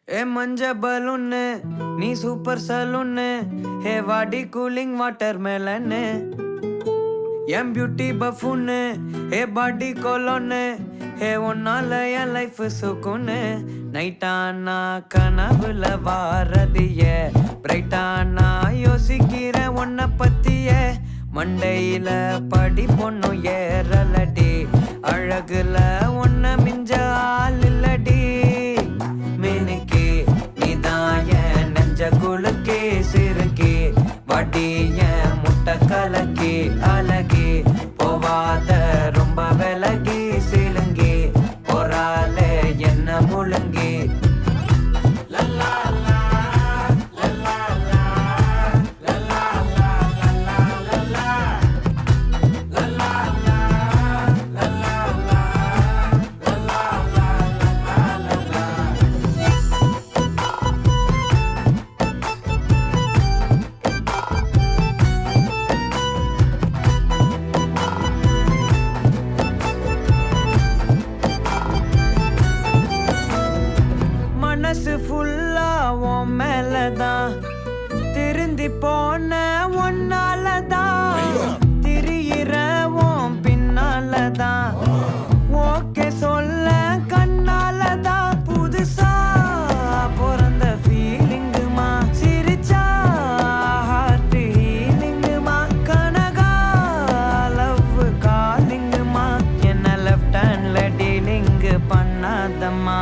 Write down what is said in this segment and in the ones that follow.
ए मंजा बलून नी super saloon हे वाडी कूलिंग वाटरमेलन एम ब्यूटी बफून हे बॉडी कोलोन हे उन्नाल एन लाइफ सुकून நைட்டானா கனவுல வாரதிய பிரைட்டானா யோசிக்கிற உன்னை பத்திய மண்டையில படி பொண்ணு ஏறலடி அழகுல உன்னை மிஞ்ச ஆள் இல்லடி மினுக்கி நீதான் என் நெஞ்ச குலுக்கி சிறுக்கி வடிய முட்டை கலக்கி அழகி போவாத ரொம்ப விலகி சிலுங்கி போறாலே என்ன முழுங்கி மனசு ஃபுல்லா உன் மேலதான் திருந்தி போன ஒன்னாலதான் திரியிற உன் பின்னாலதான் ஓகே சொல்ல கண்ணாலதான் புதுசா பிறந்த ஃபீலிங்குமா சிரிச்சா ஹார்ட் ஹீலிங்குமா கனகா லவ் காலிங்குமா என்ன லெஃப்ட் ஹேண்ட்ல டீலிங் பண்ணாதம்மா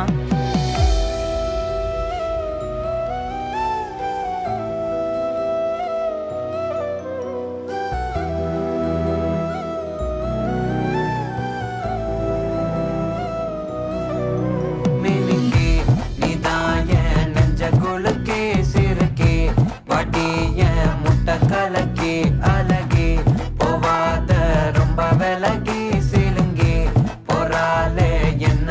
சிறுக்கி வடிய முட்டை கலக்கி